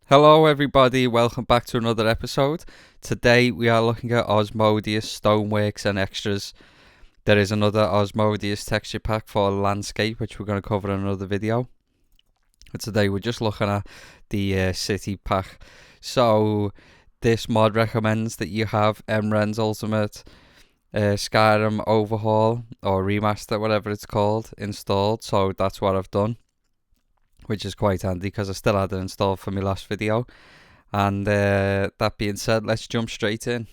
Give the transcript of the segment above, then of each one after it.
Hello everybody, welcome back to another episode. Today we are looking at Osmodius, stoneworks and extras. There is another Osmodius texture pack for landscape which we're going to cover in another video. But today we're just looking at the city pack. So this mod recommends that you have MRen's Ultimate Skyrim Overhaul or Remaster, whatever it's called, installed. So that's what I've done, which is quite handy because I still had it installed for my last video. And that being said, let's jump straight in.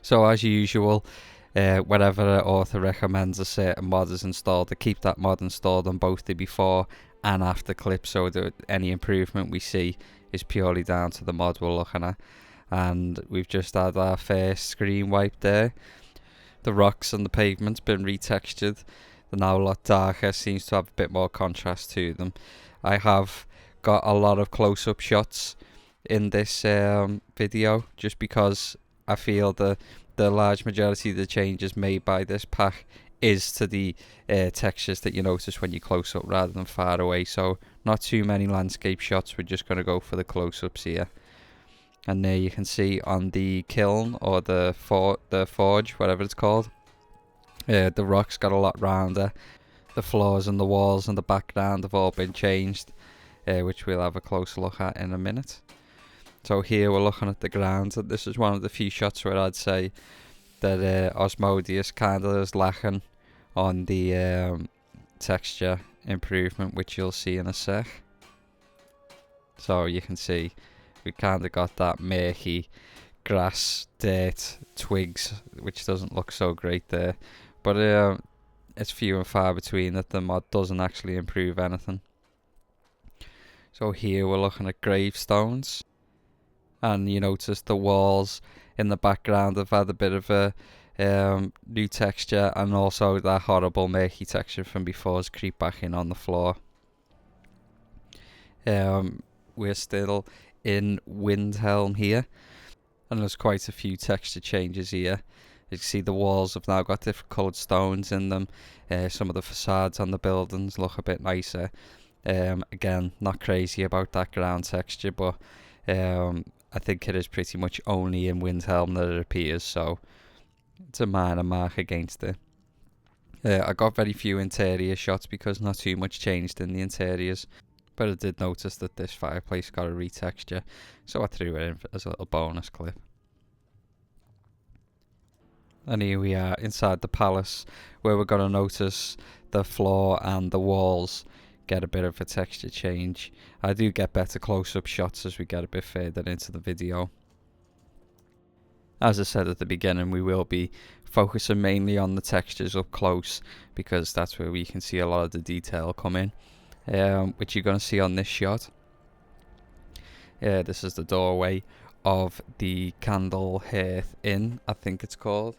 So as usual, whenever an author recommends a certain mod is installed, to keep that mod installed on both the before and after clips, so that any improvement we see is purely down to the mod we're looking at. And we've just had our first screen wipe there. The rocks and the pavement's been retextured. They're now a lot darker, seems to have a bit more contrast to them. I have got a lot of close-up shots in this video just because I feel the large majority of the changes made by this pack is to the textures that you notice when you close up rather than far away. So not too many landscape shots, we're just going to go for the close-ups here. And there you can see on the kiln or the forge, whatever it's called, the rocks got a lot rounder. The floors and the walls and the background have all been changed, which we'll have a closer look at in a minute. So here we're looking at the ground, and this is one of the few shots where I'd say that Osmodius kind of is lacking on the texture improvement, which you'll see in a sec. So you can see we kind of got that murky grass, dirt, twigs, which doesn't look so great there. But it's few and far between that the mod doesn't actually improve anything. So here we're looking at gravestones, and you notice the walls in the background have had a bit of a new texture, and also that horrible murky texture from before has creeped back in on the floor. We're still in Windhelm here, and there's quite a few texture changes here. You can see the walls have now got different coloured stones in them. Some of the facades on the buildings look a bit nicer. Again, not crazy about that ground texture, but I think it is pretty much only in Windhelm that it appears, so it's a minor mark against it. I got very few interior shots because not too much changed in the interiors, but I did notice that this fireplace got a retexture, so I threw it in as a little bonus clip. And here we are inside the palace, where we're going to notice the floor and the walls get a bit of a texture change. I do get better close-up shots as we get a bit further into the video. As I said at the beginning, we will be focusing mainly on the textures up close, because that's where we can see a lot of the detail come in, which you're going to see on this shot. This is the doorway of the Candle Hearth Inn, I think it's called.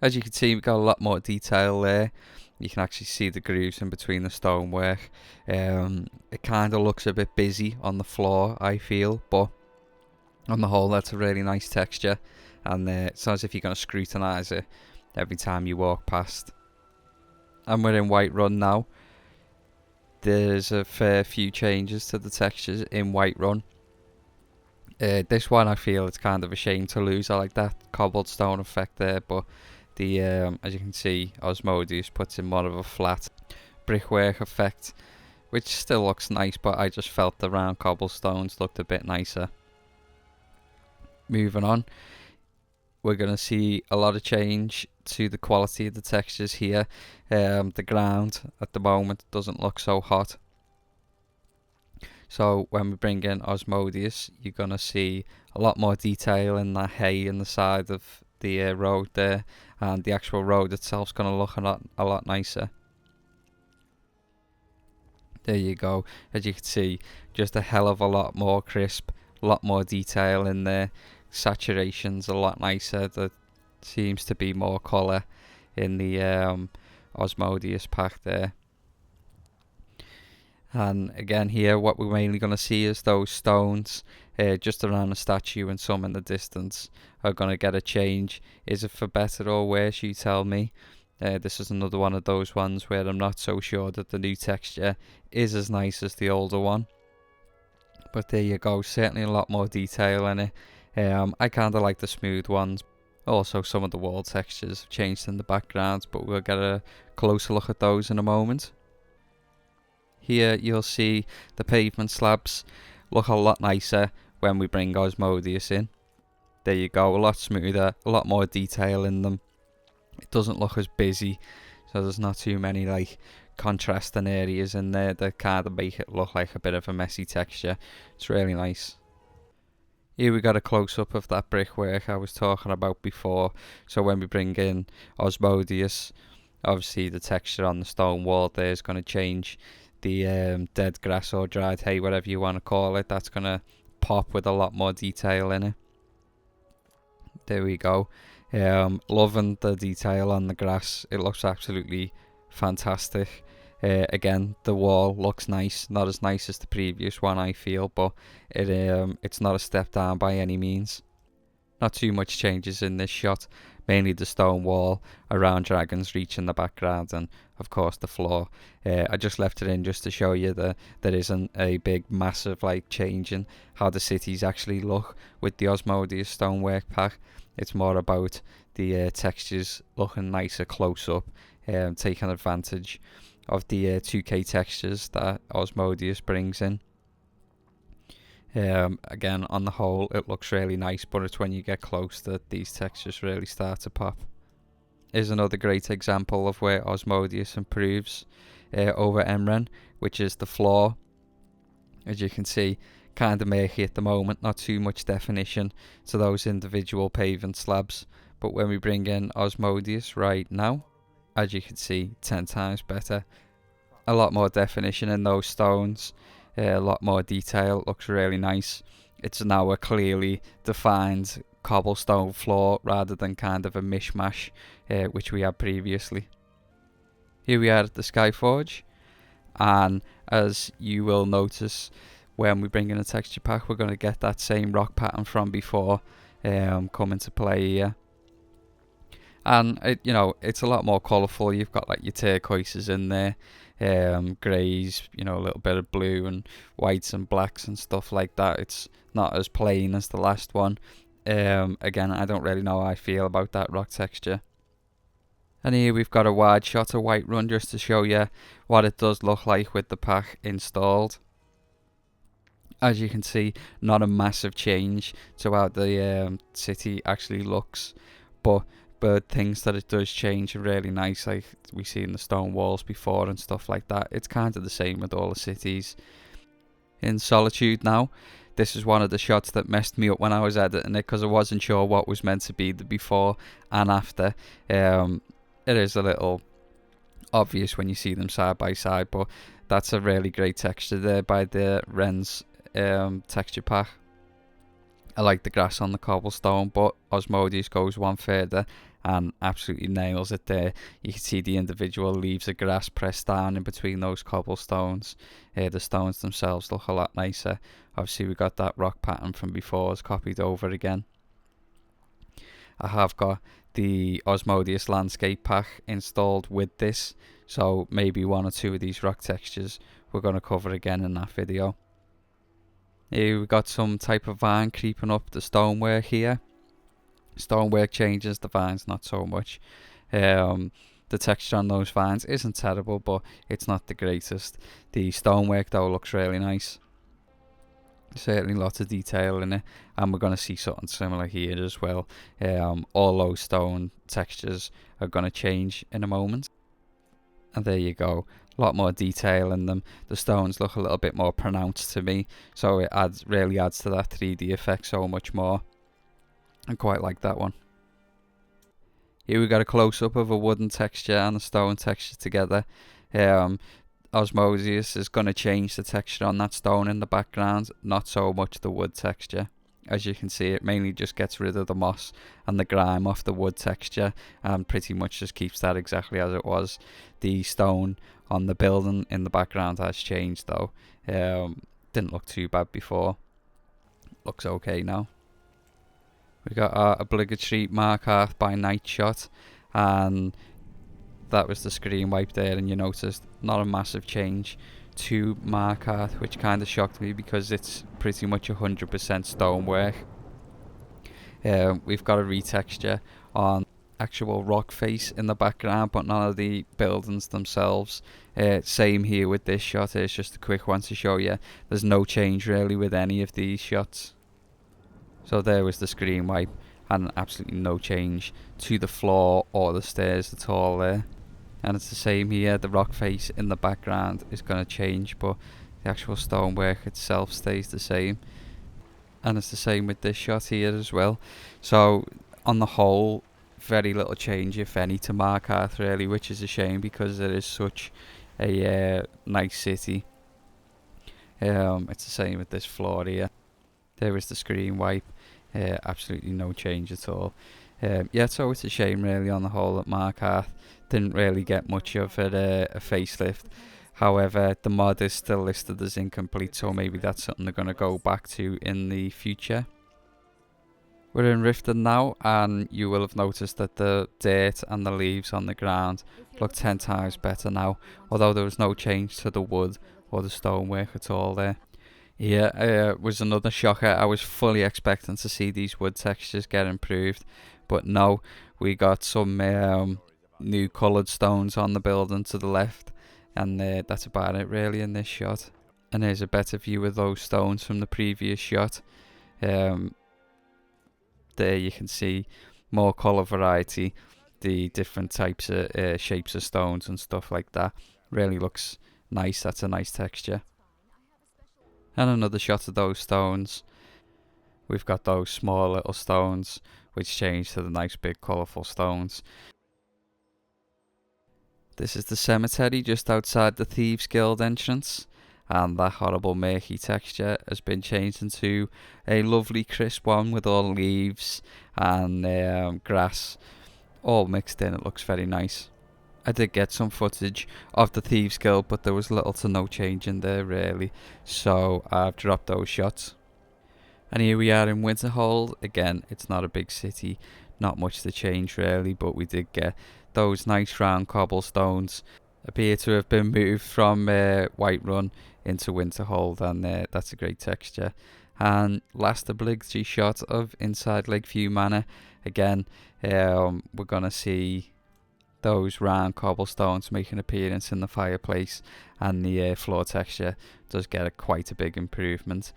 As you can see, we've got a lot more detail there. You can actually see the grooves in between the stonework. It kind of looks a bit busy on the floor, I feel, but on the whole, that's a really nice texture. And it's not as if you're going to scrutinise it every time you walk past. And we're in Whiterun now. There's a fair few changes to the textures in Whiterun. This one I feel it's kind of a shame to lose. I like that cobblestone effect there, but the as you can see, Osmodius puts in more of a flat brickwork effect, which still looks nice, but I just felt the round cobblestones looked a bit nicer. Moving on, we're going to see a lot of change to the quality of the textures here. The ground at the moment doesn't look so hot. So when we bring in Osmodius, you're going to see a lot more detail in that hay in the side of the road there, and the actual road itself is going to look a lot nicer. There you go. As you can see, just a hell of a lot more crisp, a lot more detail in there. Saturation's a lot nicer. There seems to be more colour in the Osmodius pack there. And again here, what we're mainly going to see is those stones just around the statue and some in the distance are going to get a change. Is it for better or worse? You tell me. This is another one of those ones where I'm not so sure that the new texture is as nice as the older one. But there you go, certainly a lot more detail in it. I kind of like the smooth ones. Also, some of the wall textures have changed in the background, but we'll get a closer look at those in a moment. Here you'll see the pavement slabs look a lot nicer when we bring Osmodius in. There you go, a lot smoother, a lot more detail in them. It doesn't look as busy, so there's not too many like contrasting areas in there that kind of make it look like a bit of a messy texture. It's really nice. Here we got a close-up of that brickwork I was talking about before. So when we bring in Osmodius, obviously the texture on the stone wall there is going to change. The dead grass or dried hay, whatever you want to call it, that's going to pop with a lot more detail in it. There we go. Loving the detail on the grass. It looks absolutely fantastic. Again, the wall looks nice, not as nice as the previous one I feel, but it's not a step down by any means. Not too much changes in this shot, mainly the stone wall around Dragon's Reach in the background, and of course the floor. I just left it in just to show you that there isn't a big massive like change in how the cities actually look with the Osmodius stonework pack. It's more about the textures looking nicer close up, taking advantage of the 2K textures that Osmodius brings in. Again, on the whole, it looks really nice, but it's when you get close that these textures really start to pop. Here's another great example of where Osmodius improves over Emren, which is the floor. As you can see, kind of murky at the moment, not too much definition to those individual pavement slabs, but when we bring in Osmodius right now, as you can see, 10 times better. A lot more definition in those stones, a lot more detail, looks really nice. It's now a clearly defined cobblestone floor rather than kind of a mishmash which we had previously. Here we are at the Skyforge, and as you will notice when we bring in a texture pack, we're going to get that same rock pattern from before come into play here. And it's a lot more colourful. You've got like your turquoises in there, greys, a little bit of blue and whites and blacks and stuff like that. It's not as plain as the last one. Again, I don't really know how I feel about that rock texture. And here we've got a wide shot of Whiterun just to show you what it does look like with the pack installed. As you can see, not a massive change to how the city actually looks, but things that it does change are really nice, like we see in the stone walls before and stuff like that. It's kind of the same with all the cities. In Solitude now, this is one of the shots that messed me up when I was editing it, because I wasn't sure what was meant to be the before and after. It is a little obvious when you see them side by side, but that's a really great texture there by the Wren's texture pack. I like the grass on the cobblestone, but Osmodius goes one further and absolutely nails it there. You can see the individual leaves of grass pressed down in between those cobblestones. The stones themselves look a lot nicer. Obviously we got that rock pattern from before, it's copied over again. I have got the Osmodius landscape pack installed with this, so maybe one or two of these rock textures we're going to cover again in that video. Here we got some type of vine creeping up the stonework here. Stonework changes, the vines not so much. The texture on those vines isn't terrible, but it's not the greatest. The stonework though looks really nice. Certainly lots of detail in it, and we're going to see something similar here as well. All those stone textures are going to change in a moment. And there you go, a lot more detail in them. The stones look a little bit more pronounced to me, so it really adds to that 3D effect so much more. I quite like that one. Here we got a close-up of a wooden texture and a stone texture together. Osmodius is going to change the texture on that stone in the background, not so much the wood texture. As you can see, it mainly just gets rid of the moss and the grime off the wood texture, and pretty much just keeps that exactly as it was. The stone on the building in the background has changed though. Didn't look too bad before. Looks okay now. We got our obligatory Markarth by night shot, and that was the screen wipe there, and you noticed not a massive change to Markarth, which kind of shocked me because it's pretty much 100% stonework. We've got a retexture on actual rock face in the background, but none of the buildings themselves. Same here with this shot. It's just a quick one to show you. There's no change really with any of these shots. So there was the screen wipe, and absolutely no change to the floor or the stairs at all there. And it's the same here. The rock face in the background is going to change, but the actual stonework itself stays the same. And it's the same with this shot here as well. So on the whole, very little change if any to Markarth really, which is a shame because it is such a nice city. It's the same with this floor here. There is the screen wipe. Absolutely no change at all. Yeah, so it's a shame really on the whole that Markarth didn't really get much of a facelift. However, the mod is still listed as incomplete, so maybe that's something they're going to go back to in the future. We're in Riften now, and you will have noticed that the dirt and the leaves on the ground look 10 times better now, although there was no change to the wood or the stonework at all there. Yeah, was another shocker. I was fully expecting to see these wood textures get improved, but no, we got some new coloured stones on the building to the left, and that's about it really in this shot. And there's a better view of those stones from the previous shot. There you can see more colour variety, the different types of shapes of stones and stuff like that. Really looks nice. That's a nice texture. And another shot of those stones. We've got those small little stones which change to the nice big colourful stones. This is the cemetery just outside the Thieves Guild entrance, and that horrible murky texture has been changed into a lovely crisp one with all leaves and grass all mixed in. It looks very nice. I did get some footage of the Thieves Guild, but there was little to no change in there really, so I've dropped those shots. And here we are in Winterhold. Again, it's not a big city, not much to change really, but we did get those nice round cobblestones appear to have been moved from Whiterun into Winterhold, and that's a great texture. And last obligatory shot of inside Lakeview Manor. Again, we're gonna see those round cobblestones make an appearance in the fireplace, and the floor texture does get quite a big improvement.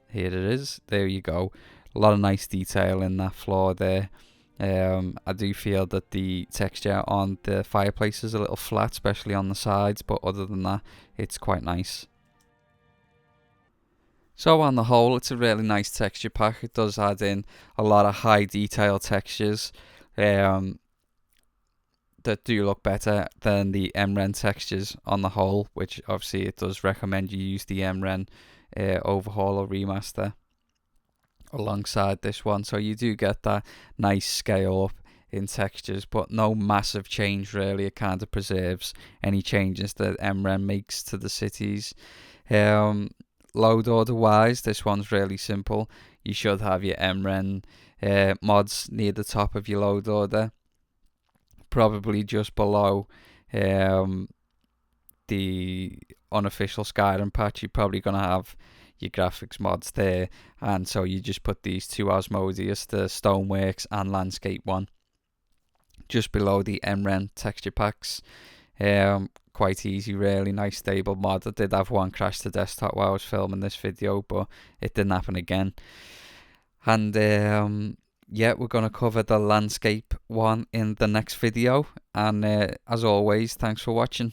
Here it is. There you go. A lot of nice detail in that floor there. I do feel that the texture on the fireplace is a little flat, especially on the sides, but other than that, it's quite nice. So on the whole, it's a really nice texture pack. It does add in a lot of high detail textures that do look better than the MRen textures on the whole, which obviously it does recommend you use the MRen overhaul or remaster alongside this one, so you do get that nice scale up in textures, but no massive change really. It kind of preserves any changes that MRen makes to the cities. Load order wise, this one's really simple. You should have your MRen mods near the top of your load order, probably just below the unofficial Skyrim patch. You're probably going to have your graphics mods there, and so you just put these two Osmodius, the stoneworks and landscape one, just below the MRen texture packs. Quite easy really, nice stable mod. I did have one crash to desktop while I was filming this video, but it didn't happen again. And yeah, we're going to cover the landscape one in the next video, and as always, thanks for watching.